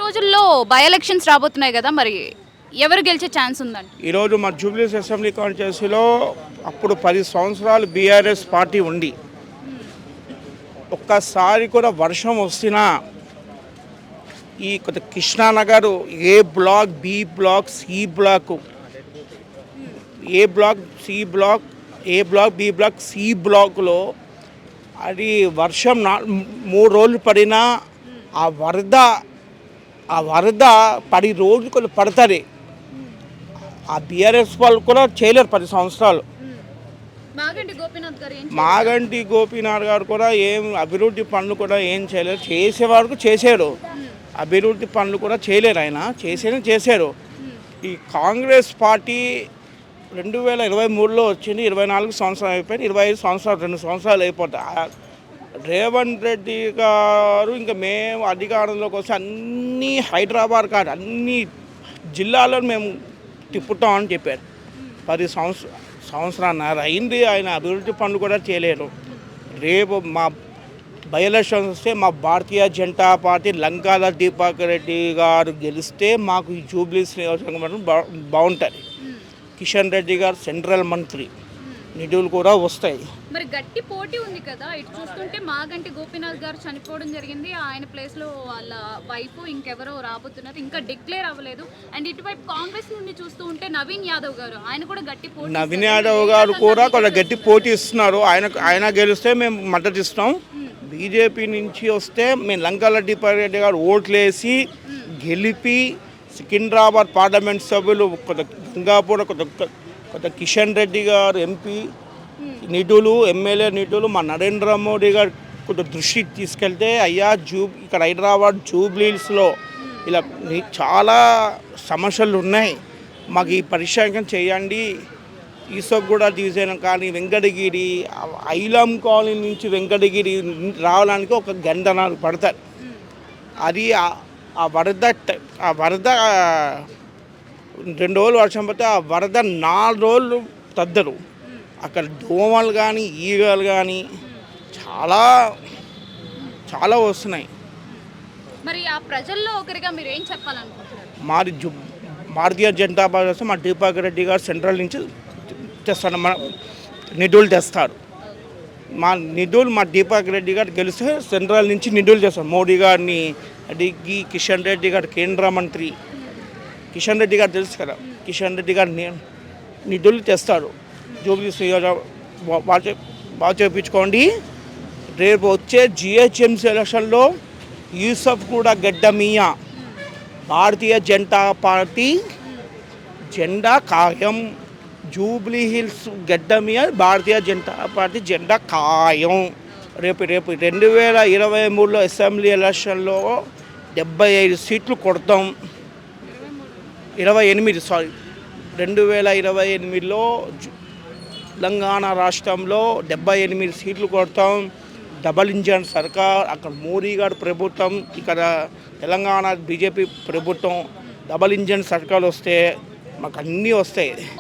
రోజుల్లో by elections రాబోతున్నాయి కదా, మరి ఎవరు గెలిచే ఛాన్స్ ఉందండి? ఈరోజు మా జూబ్లీస్ అసెంబ్లీ కాన్స్టిట్యున్సీలో అప్పుడు 10 సంవత్సరాలు బీఆర్ఎస్ పార్టీ ఉండి ఒక్కసారి కూడా వర్షం వస్తున్నా ఈ కొత్త Krishnanagar A block, B block, C block, A block, C block, A block, B block, C బ్లాక్లో అది వర్షం 3 రోజులు పడినా ఆ వరద 10 రోజులు కూడా పడుతుంది. ఆ బీఆర్ఎస్ వాళ్ళు కూడా చేయలేరు 10 సంవత్సరాలు. మాగంటి గోపీనాథ్ గారు కూడా ఏం అభివృద్ధి పనులు కూడా ఏం చేయలేరు. చేసే వరకు చేశారు, అభివృద్ధి పనులు కూడా చేయలేరు. ఆయన చేశారు. ఈ కాంగ్రెస్ పార్టీ 2023లో వచ్చింది, 24 సంవత్సరాలు అయిపోయింది, 25 సంవత్సరాలు, 2 సంవత్సరాలు అయిపోతాయి. రేవంత్ రెడ్డి గారు ఇంకా మేము అధికారంలోకి వస్తే అన్నీ హైదరాబాద్ కాదు అన్ని జిల్లాల్లో మేము తిప్పుతామని చెప్పారు. 10 సంవత్సరాలు అయింది, ఆయన అభివృద్ధి పనులు కూడా చేయలేరు. రేపు మా బై ఎలక్షన్స్ వస్తే మా భారతీయ జనతా పార్టీ లంకాల దీపక్ రెడ్డి గారు గెలిస్తే మాకు ఈ జూబ్లీస్ నియోజకవర్గం బాగుంటుంది. కిషన్ రెడ్డి గారు సెంట్రల్ మంత్రి, నిధులు కూడా వస్తాయి. మరి గట్టి పోటీ ఉంది కదా, ఇటు చూస్తుంటే మాగంటి గోపీనాథ్ గారు చనిపోవడం జరిగింది, ఆయన ప్లేస్లో వాళ్ళ వైఫ్ ఇంకెవరో రాబోతున్నారు, ఇంకా డిక్లేర్ అవ్వలేదు. అండ్ ఇటువైపు కాంగ్రెస్ నుండి చూస్తూ ఉంటే నవీన్ యాదవ్ గారు, ఆయన కూడా గట్టి పోటీ, నవీన్ యాదవ్ గారు కూడా కొంచెం గట్టి పోటీ ఇస్తున్నారు. ఆయన గెలిస్తే మేము మద్దతు ఇస్తాం. బీజేపీ నుంచి వస్తే మేము లంకాల దీపక్ రెడ్డి గారు ఓట్లేసి గెలిపి సికింద్రాబాద్ పార్లమెంట్ సభ్యులు కొత్త గంగాపూర్ కొత్త కిషన్ రెడ్డి గారు ఎంపీ నిధులు, ఎమ్మెల్యే నిధులు మా నరేంద్ర మోడీ గారు కొంత దృష్టికి తీసుకెళ్తే అయ్యా ఇక్కడ హైదరాబాద్ జూబ్లీస్లో ఇలా చాలా సమస్యలు ఉన్నాయి, మాకు ఈ పరిష్కారం చేయండి. ఈసోగూడ డివిజన్ కానీ వెంకటగిరి, ఐలం కాలనీ నుంచి వెంకటగిరి రావడానికి ఒక గంటన్నర పడతారు. అది ఆ వరద 2 రోజులు వర్షం పడితే ఆ వరద 4 రోజులు తద్దరు. అక్కడ దోమలు కానీ ఈగలు కానీ చాలా వస్తున్నాయి. మరి ఆ ప్రజల్లో ఒకరిగా మీరు ఏం చెప్పాలనుకుంటున్నారు? మాది భారతీయ జనతా పార్టీ వస్తే మా దీపక్ రెడ్డి గారు సెంట్రల్ నుంచి తెస్తాడు, మన నిధులు తెస్తారు. మా దీపక్ రెడ్డి గారు గెలిస్తే సెంట్రల్ నుంచి నిధులు తెస్తారు. మోడీ గారిని అడిగి కిషన్ రెడ్డి గారు కేంద్ర మంత్రి, కిషన్ రెడ్డి గారు తెలుసు కదా, కిషన్ రెడ్డి గారు నిధులు తెస్తారు. జూబ్లీస్ బాగా చేయించుకోండి. రేపు వచ్చే జిహెచ్ఎంసీ ఎలక్షన్లో యూసఫ్ కూడా గడ్డ మీద భారతీయ జనతా పార్టీ జెండా ఖాయం. జూబ్లీ హిల్స్ గడ్డ మీద భారతీయ జనతా పార్టీ జెండా ఖాయం. రేపు 2023లో అసెంబ్లీ ఎలక్షన్లో 75 సీట్లు కొడతాం. 2028లో తెలంగాణ రాష్ట్రంలో 78 సీట్లు కొడతాం. డబల్ ఇంజన్ సర్కార్, అక్కడ మోడీ గారు ప్రభుత్వం, ఇక్కడ తెలంగాణ బీజేపీ ప్రభుత్వం. డబల్ ఇంజన్ సర్కార్ వస్తే మాకు అన్నీ వస్తాయి.